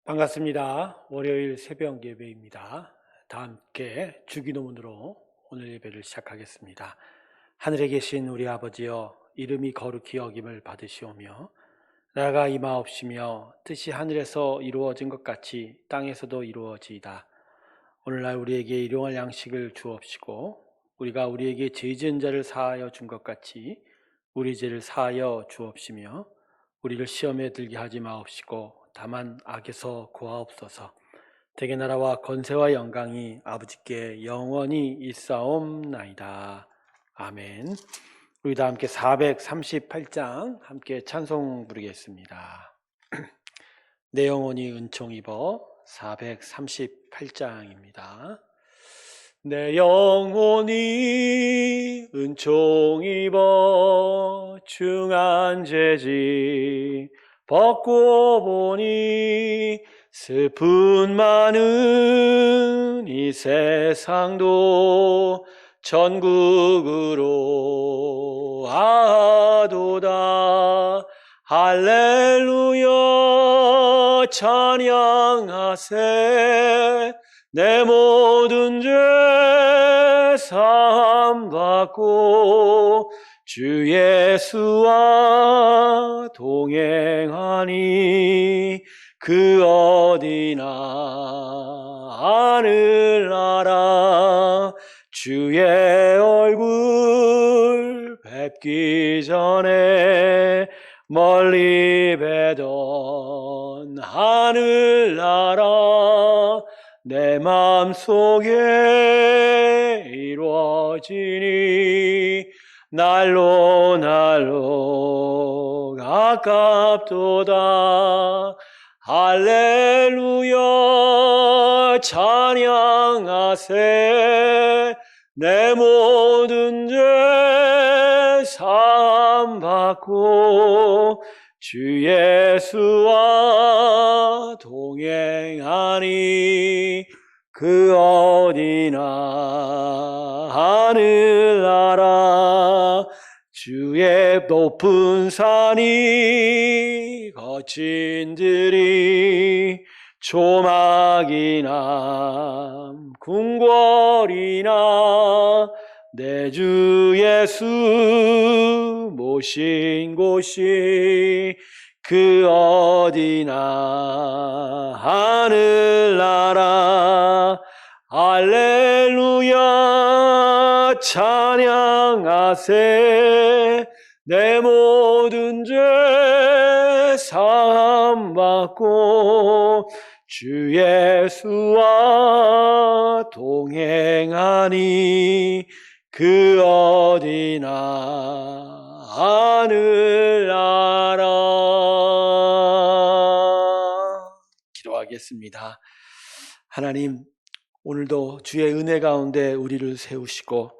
반갑습니다. 월요일 새벽 예배입니다. 다 함께 주기도문으로 오늘 예배를 시작하겠습니다. 하늘에 계신 우리 아버지여, 이름이 거룩히 여김을 받으시오며 나라가 임하옵시며 뜻이 하늘에서 이루어진 것 같이 땅에서도 이루어지이다. 오늘날 우리에게 일용할 양식을 주옵시고 우리가 우리에게 죄 지은 자를 사하여 준 것 같이 우리 죄를 사하여 주옵시며 우리를 시험에 들게 하지 마옵시고 다만 악에서 구하옵소서. 대개 나라와 권세와 영광이 아버지께 영원히 있사옵나이다. 아멘. 우리 다 함께 438장 함께 찬송 부르겠습니다. 내 영혼이 은총 입어 438장입니다. 내 영혼이 은총 입어 중한 죄지 벗고 보니 슬픈 많은 이 세상도 천국으로 아도다. 할렐루야 찬양하세. 내 모든 죄 사함 받고 주 예수와 동행하니 그 어디나 하늘나라. 주의 얼굴 뵙기 전에 멀리 뵈던 하늘나라. 내 맘속에 이루어지니 날로 가깝도다. 할렐루야 찬양하세. 내 모든 죄 사함 받고 주 예수와 동행하니 그 어디나 하늘나라. 주의 높은 산이 거친 들이 조막이나 궁궐이나 내 주 예수 모신 곳이 그 어디나 하늘나라. 할렐루야 찬양하세. 내 모든 죄 사함 받고 주 예수와 동행하니 그 어디나 하늘나라. 기도하겠습니다. 하나님, 오늘도 주의 은혜 가운데 우리를 세우시고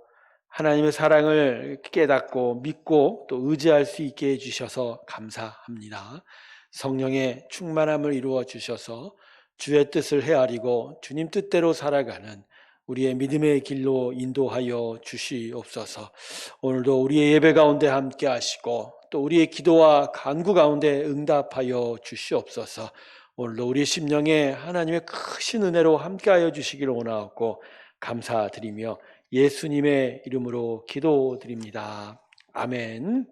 하나님의 사랑을 깨닫고 믿고 또 의지할 수 있게 해주셔서 감사합니다. 성령의 충만함을 이루어 주셔서 주의 뜻을 헤아리고 주님 뜻대로 살아가는 우리의 믿음의 길로 인도하여 주시옵소서. 오늘도 우리의 예배 가운데 함께 하시고 또 우리의 기도와 간구 가운데 응답하여 주시옵소서. 오늘도 우리 심령에 하나님의 크신 은혜로 함께하여 주시기를 원하옵고 감사드리며 예수님의 이름으로 기도드립니다. 아멘.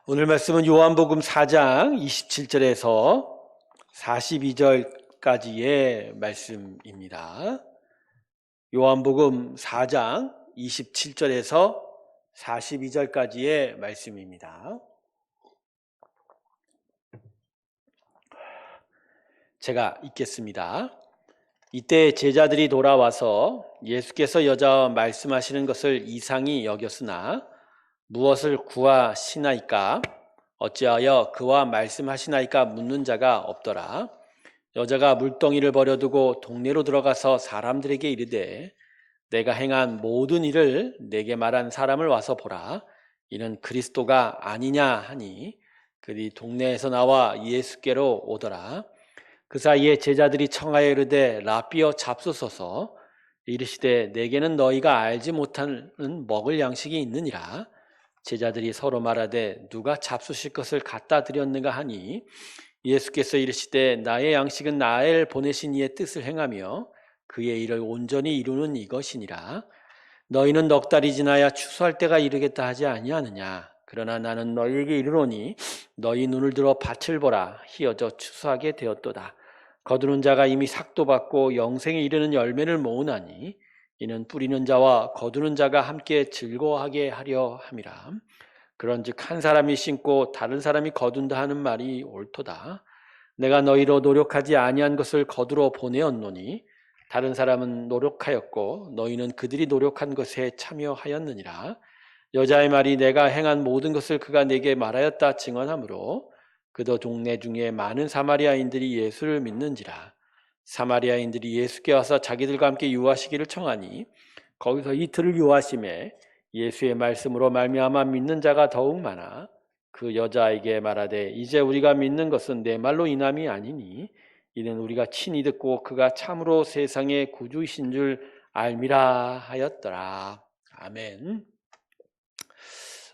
오늘 말씀은 요한복음 4장 27절에서 42절까지의 말씀입니다. 요한복음 4장 27절에서 42절까지의 말씀입니다. 제가 읽겠습니다. 이때 제자들이 돌아와서 예수께서 여자와 말씀하시는 것을 이상히 여겼으나 무엇을 구하시나이까? 어찌하여 그와 말씀하시나이까? 묻는 자가 없더라. 여자가 물동이를 버려두고 동네로 들어가서 사람들에게 이르되 내가 행한 모든 일을 내게 말한 사람을 와서 보라. 이는 그리스도가 아니냐 하니 그들이 동네에서 나와 예수께로 오더라. 그 사이에 제자들이 청하여 이르되 라삐어 잡수소서. 이르시되 내게는 너희가 알지 못하는 먹을 양식이 있느니라. 제자들이 서로 말하되 누가 잡수실 것을 갖다 드렸는가 하니 예수께서 이르시되 나의 양식은 나를 보내신 이의 뜻을 행하며 그의 일을 온전히 이루는 이것이니라. 너희는 넉 달이 지나야 추수할 때가 이르겠다 하지 아니하느냐. 그러나 나는 너희에게 이르노니 너희 눈을 들어 밭을 보라. 희어져 추수하게 되었도다. 거두는 자가 이미 삭도 받고 영생에 이르는 열매를 모으나니 이는 뿌리는 자와 거두는 자가 함께 즐거워하게 하려 함이라. 그런즉 한 사람이 심고 다른 사람이 거둔다 하는 말이 옳도다. 내가 너희로 노력하지 아니한 것을 거두러 보내었노니 다른 사람은 노력하였고 너희는 그들이 노력한 것에 참여하였느니라. 여자의 말이 내가 행한 모든 것을 그가 내게 말하였다 증언하므로 그도 동네 중에 많은 사마리아인들이 예수를 믿는지라. 사마리아인들이 예수께 와서 자기들과 함께 유하시기를 청하니 거기서 이틀을 유하심에 예수의 말씀으로 말미암아 믿는 자가 더욱 많아 그 여자에게 말하되 이제 우리가 믿는 것은 내 말로 인함이 아니니 이는 우리가 친히 듣고 그가 참으로 세상의 구주이신 줄 알미라 하였더라. 아멘.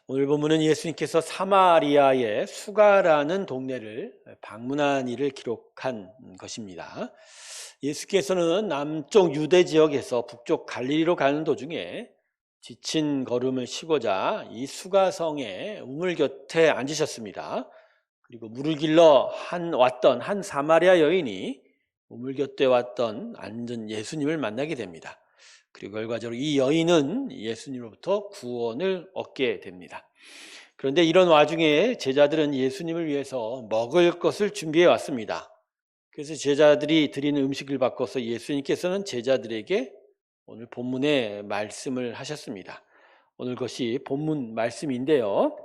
오늘 본문은 예수님께서 사마리아의 수가라는 동네를 방문한 일을 기록한 것입니다. 예수께서는 남쪽 유대 지역에서 북쪽 갈릴리로 가는 도중에 지친 걸음을 쉬고자 이 수가성의 우물 곁에 앉으셨습니다. 그리고 물을 길러 왔던 한 사마리아 여인이 우물 곁에 왔던 앉은 예수님을 만나게 됩니다. 그리고 결과적으로 이 여인은 예수님으로부터 구원을 얻게 됩니다. 그런데 이런 와중에 제자들은 예수님을 위해서 먹을 것을 준비해 왔습니다. 그래서 제자들이 드리는 음식을 바꿔서 예수님께서는 제자들에게 오늘 본문의 말씀을 하셨습니다. 오늘 것이 본문 말씀인데요.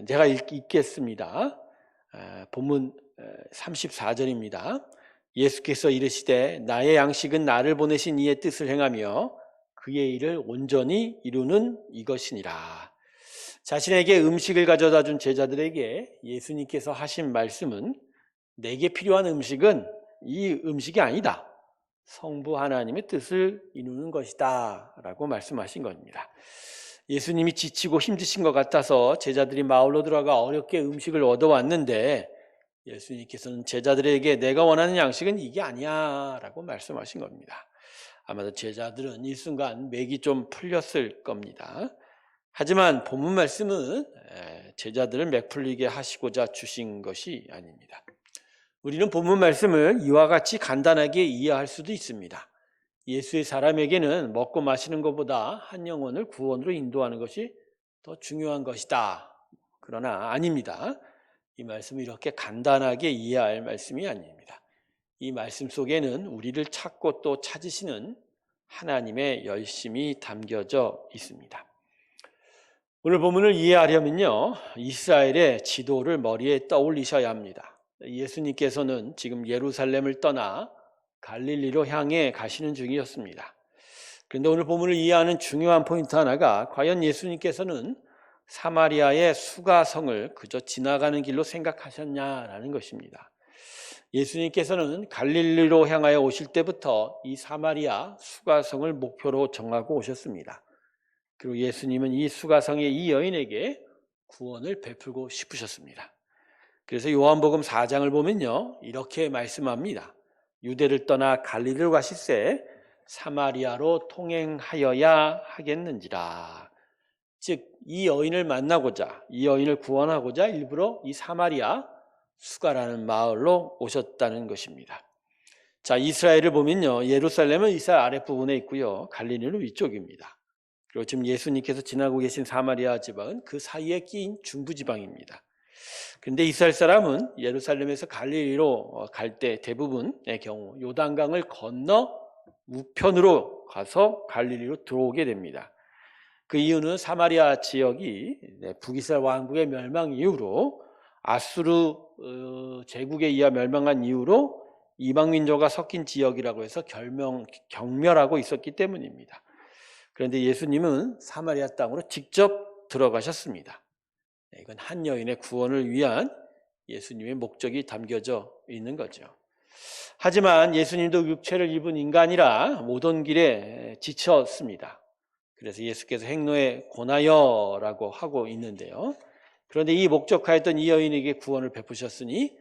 제가 읽겠습니다. 본문 34절입니다. 예수께서 이르시되 나의 양식은 나를 보내신 이의 뜻을 행하며 그의 일을 온전히 이루는 이것이니라. 자신에게 음식을 가져다 준 제자들에게 예수님께서 하신 말씀은 내게 필요한 음식은 이 음식이 아니다. 성부 하나님의 뜻을 이루는 것이다 라고 말씀하신 겁니다. 예수님이 지치고 힘드신 것 같아서 제자들이 마을로 들어가 어렵게 음식을 얻어왔는데 예수님께서는 제자들에게 내가 원하는 양식은 이게 아니야 라고 말씀하신 겁니다. 아마도 제자들은 이 순간 맥이 좀 풀렸을 겁니다. 하지만 본문 말씀은 제자들을 맥 풀리게 하시고자 주신 것이 아닙니다. 우리는 본문 말씀을 이와 같이 간단하게 이해할 수도 있습니다. 예수의 사람에게는 먹고 마시는 것보다 한 영혼을 구원으로 인도하는 것이 더 중요한 것이다. 그러나 아닙니다. 이 말씀을 이렇게 간단하게 이해할 말씀이 아닙니다. 이 말씀 속에는 우리를 찾고 또 찾으시는 하나님의 열심이 담겨져 있습니다. 오늘 본문을 이해하려면요, 이스라엘의 지도를 머리에 떠올리셔야 합니다. 예수님께서는 지금 예루살렘을 떠나 갈릴리로 향해 가시는 중이었습니다. 그런데 오늘 본문을 이해하는 중요한 포인트 하나가 과연 예수님께서는 사마리아의 수가성을 그저 지나가는 길로 생각하셨냐라는 것입니다. 예수님께서는 갈릴리로 향하여 오실 때부터 이 사마리아 수가성을 목표로 정하고 오셨습니다. 그리고 예수님은 이 수가성의 이 여인에게 구원을 베풀고 싶으셨습니다. 그래서 요한복음 4장을 보면요, 이렇게 말씀합니다. 유대를 떠나 갈릴리로 가실새 사마리아로 통행하여야 하겠는지라. 즉 이 여인을 만나고자, 이 여인을 구원하고자 일부러 이 사마리아 수가라는 마을로 오셨다는 것입니다. 자, 이스라엘을 보면요, 예루살렘은 이스라엘 아랫부분에 있고요, 갈릴리는 위쪽입니다. 그리고 지금 예수님께서 지나고 계신 사마리아 지방은 그 사이에 끼인 중부지방입니다. 그런데 이스라엘 사람은 예루살렘에서 갈릴리로 갈 때 대부분의 경우 요단강을 건너 우편으로 가서 갈릴리로 들어오게 됩니다. 그 이유는 사마리아 지역이 북이스라엘 왕국의 멸망 이후로 아수르 제국에 의해 멸망한 이후로 이방민족과 섞인 지역이라고 해서 경멸하고 있었기 때문입니다. 그런데 예수님은 사마리아 땅으로 직접 들어가셨습니다. 이건 한 여인의 구원을 위한 예수님의 목적이 담겨져 있는 거죠. 하지만 예수님도 육체를 입은 인간이라 모든 길에 지쳤습니다. 그래서 예수께서 행로에 고나여라고 하고 있는데요. 그런데 이 목적하였던 이 여인에게 구원을 베푸셨으니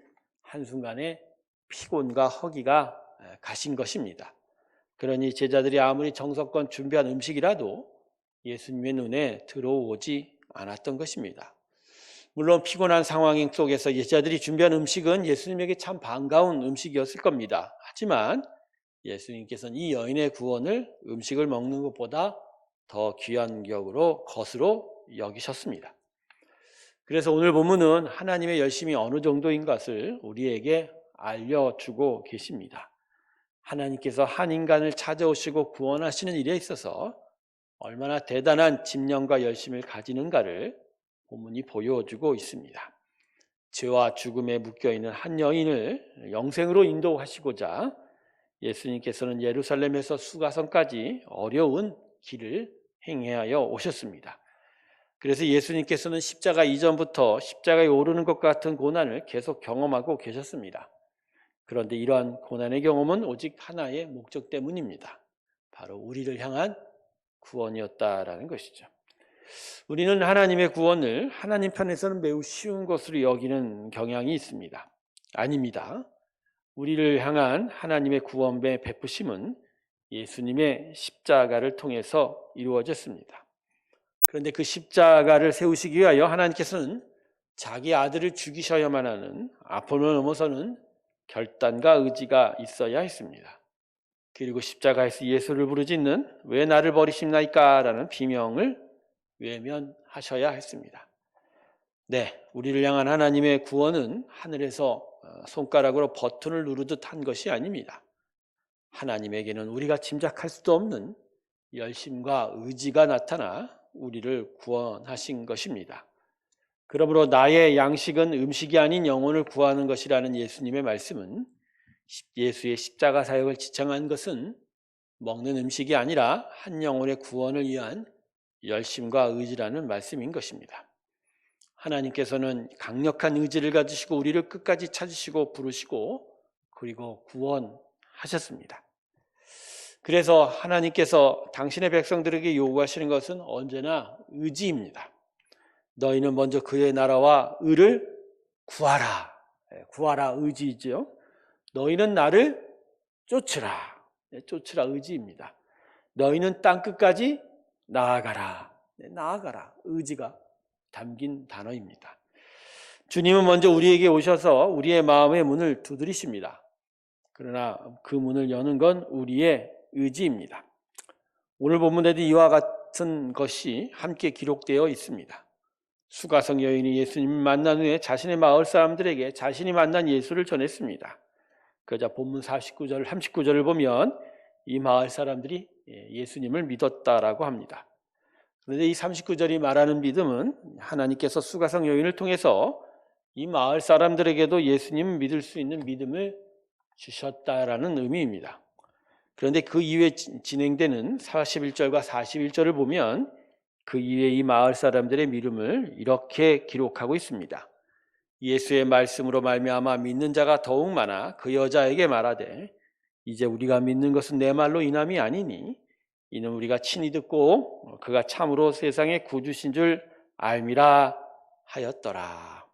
한순간에 피곤과 허기가 가신 것입니다. 그러니 제자들이 아무리 정성껏 준비한 음식이라도 예수님의 눈에 들어오지 않았던 것입니다. 물론 피곤한 상황 속에서 제자들이 준비한 음식은 예수님에게 참 반가운 음식이었을 겁니다. 하지만 예수님께서는 이 여인의 구원을 음식을 먹는 것보다 더 귀한 것으로 여기셨습니다. 그래서 오늘 본문은 하나님의 열심이 어느 정도인 것을 우리에게 알려주고 계십니다. 하나님께서 한 인간을 찾아오시고 구원하시는 일에 있어서 얼마나 대단한 집념과 열심을 가지는가를 본문이 보여주고 있습니다. 죄와 죽음에 묶여있는 한 여인을 영생으로 인도하시고자 예수님께서는 예루살렘에서 수가성까지 어려운 길을 행하여 오셨습니다. 그래서 예수님께서는 십자가 이전부터 십자가에 오르는 것 같은 고난을 계속 경험하고 계셨습니다. 그런데 이러한 고난의 경험은 오직 하나의 목적 때문입니다. 바로 우리를 향한 구원이었다라는 것이죠. 우리는 하나님의 구원을 하나님 편에서는 매우 쉬운 것으로 여기는 경향이 있습니다. 아닙니다. 우리를 향한 하나님의 구원의 베푸심은 예수님의 십자가를 통해서 이루어졌습니다. 그런데 그 십자가를 세우시기 위하여 하나님께서는 자기 아들을 죽이셔야만 하는 아픔을 넘어서는 결단과 의지가 있어야 했습니다. 그리고 십자가에서 예수를 부르짖는 왜 나를 버리십나이까? 라는 비명을 외면하셔야 했습니다. 네, 우리를 향한 하나님의 구원은 하늘에서 손가락으로 버튼을 누르듯 한 것이 아닙니다. 하나님에게는 우리가 짐작할 수도 없는 열심과 의지가 나타나 우리를 구원하신 것입니다. 그러므로 나의 양식은 음식이 아닌 영혼을 구하는 것이라는 예수님의 말씀은 예수의 십자가 사역을 지창한 것은 먹는 음식이 아니라 한 영혼의 구원을 위한 열심과 의지라는 말씀인 것입니다. 하나님께서는 강력한 의지를 가지시고 우리를 끝까지 찾으시고 부르시고 그리고 구원하셨습니다. 그래서 하나님께서 당신의 백성들에게 요구하시는 것은 언제나 의지입니다. 너희는 먼저 그의 나라와 의를 구하라. 구하라 의지이죠. 너희는 나를 쫓으라. 쫓으라 의지입니다. 너희는 땅끝까지 나아가라. 나아가라 의지가 담긴 단어입니다. 주님은 먼저 우리에게 오셔서 우리의 마음의 문을 두드리십니다. 그러나 그 문을 여는 건 우리의 의지입니다. 오늘 본문에도 이와 같은 것이 함께 기록되어 있습니다. 수가성 여인이 예수님을 만난 후에 자신의 마을 사람들에게 자신이 만난 예수를 전했습니다. 그러자 본문 49절, 39절을 보면 이 마을 사람들이 예수님을 믿었다라고 합니다. 그런데 이 39절이 말하는 믿음은 하나님께서 수가성 여인을 통해서 이 마을 사람들에게도 예수님을 믿을 수 있는 믿음을 주셨다라는 의미입니다. 그런데 그 이후에 진행되는 41절과 41절을 보면 그 이후에 이 마을 사람들의 믿음을 이렇게 기록하고 있습니다. 예수의 말씀으로 말미암아 믿는 자가 더욱 많아 그 여자에게 말하되 이제 우리가 믿는 것은 내 말로 인함이 아니니 이는 우리가 친히 듣고 그가 참으로 세상의 구주신 줄 알미라 하였더라.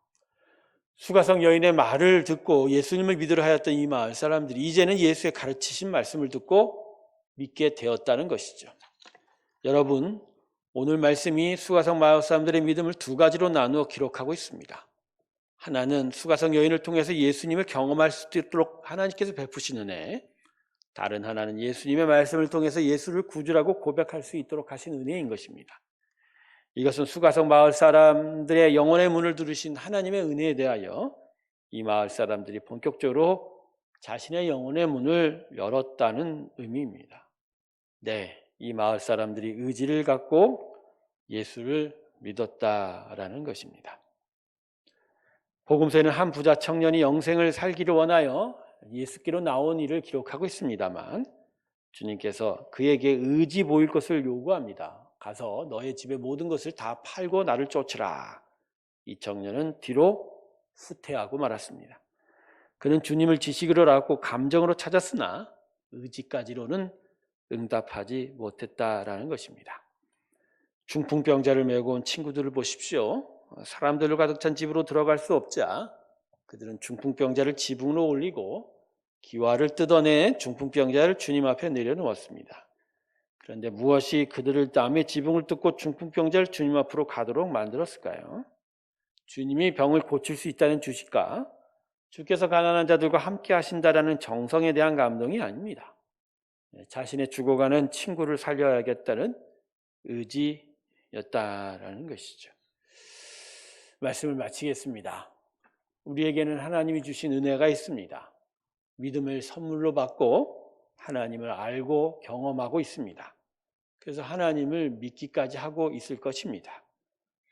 수가성 여인의 말을 듣고 예수님을 믿으려 하였던 이 마을 사람들이 이제는 예수의 가르치신 말씀을 듣고 믿게 되었다는 것이죠. 여러분, 오늘 말씀이 수가성 마을 사람들의 믿음을 두 가지로 나누어 기록하고 있습니다. 하나는 수가성 여인을 통해서 예수님을 경험할 수 있도록 하나님께서 베푸시는 은혜, 다른 하나는 예수님의 말씀을 통해서 예수를 구주라고 고백할 수 있도록 하신 은혜인 것입니다. 이것은 수가성 마을 사람들의 영혼의 문을 두르신 하나님의 은혜에 대하여 이 마을 사람들이 본격적으로 자신의 영혼의 문을 열었다는 의미입니다. 네, 이 마을 사람들이 의지를 갖고 예수를 믿었다라는 것입니다. 복음서에는 한 부자 청년이 영생을 살기를 원하여 예수께로 나온 일을 기록하고 있습니다만 주님께서 그에게 의지 보일 것을 요구합니다. 가서 너의 집의 모든 것을 다 팔고 나를 쫓으라. 이 청년은 뒤로 후퇴하고 말았습니다. 그는 주님을 지식으로 알았고 감정으로 찾았으나 의지까지로는 응답하지 못했다라는 것입니다. 중풍병자를 메고 온 친구들을 보십시오. 사람들로 가득 찬 집으로 들어갈 수 없자 그들은 중풍병자를 지붕으로 올리고 기와를 뜯어내 중풍병자를 주님 앞에 내려놓았습니다. 그런데 무엇이 그들을 남의 지붕을 뜯고 중풍병자를 주님 앞으로 가도록 만들었을까요? 주님이 병을 고칠 수 있다는 주식과 주께서 가난한 자들과 함께 하신다라는 정성에 대한 감동이 아닙니다. 자신의 죽어가는 친구를 살려야겠다는 의지였다라는 것이죠. 말씀을 마치겠습니다. 우리에게는 하나님이 주신 은혜가 있습니다. 믿음을 선물로 받고 하나님을 알고 경험하고 있습니다. 그래서 하나님을 믿기까지 하고 있을 것입니다.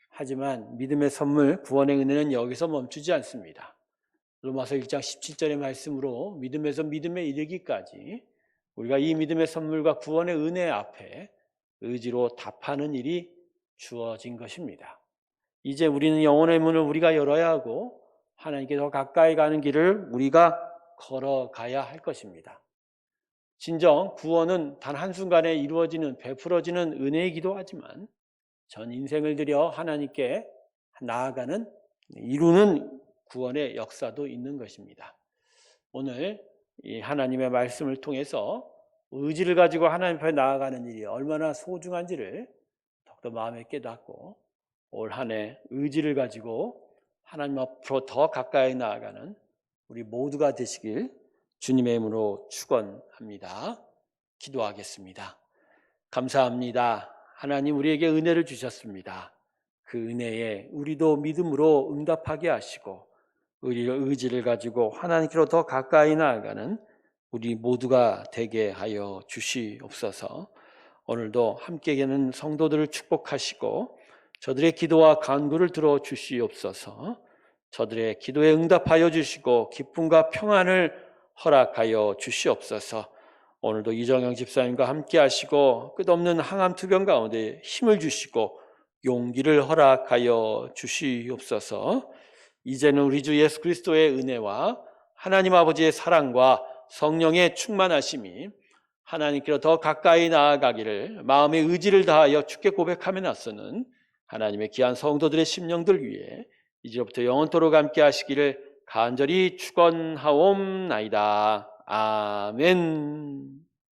하지만 믿음의 선물, 구원의 은혜는 여기서 멈추지 않습니다. 로마서 1장 17절의 말씀으로 믿음에서 믿음에 이르기까지 우리가 이 믿음의 선물과 구원의 은혜 앞에 의지로 답하는 일이 주어진 것입니다. 이제 우리는 영혼의 문을 우리가 열어야 하고 하나님께 더 가까이 가는 길을 우리가 걸어가야 할 것입니다. 진정 구원은 단 한순간에 이루어지는 베풀어지는 은혜이기도 하지만 전 인생을 들여 하나님께 나아가는 이루는 구원의 역사도 있는 것입니다. 오늘 이 하나님의 말씀을 통해서 의지를 가지고 하나님 앞에 나아가는 일이 얼마나 소중한지를 더욱더 마음에 깨닫고 올 한 해 의지를 가지고 하나님 앞으로 더 가까이 나아가는 우리 모두가 되시길 주님의 이름으로 축원합니다. 기도하겠습니다. 감사합니다. 하나님 우리에게 은혜를 주셨습니다. 그 은혜에 우리도 믿음으로 응답하게 하시고 우리의 의지를 가지고 하나님께로 더 가까이 나아가는 우리 모두가 되게 하여 주시옵소서. 오늘도 함께 계는 성도들을 축복하시고 저들의 기도와 간구를 들어 주시옵소서. 저들의 기도에 응답하여 주시고 기쁨과 평안을 허락하여 주시옵소서. 오늘도 이정영 집사님과 함께 하시고 끝없는 항암 투병 가운데 힘을 주시고 용기를 허락하여 주시옵소서. 이제는 우리 주 예수 그리스도의 은혜와 하나님 아버지의 사랑과 성령의 충만하심이 하나님께로 더 가까이 나아가기를 마음의 의지를 다하여 주께 고백하며 나서는 하나님의 귀한 성도들의 심령들 위해 이제부터 영원토록 함께 하시기를 간절히 축원하옵나이다. 아멘.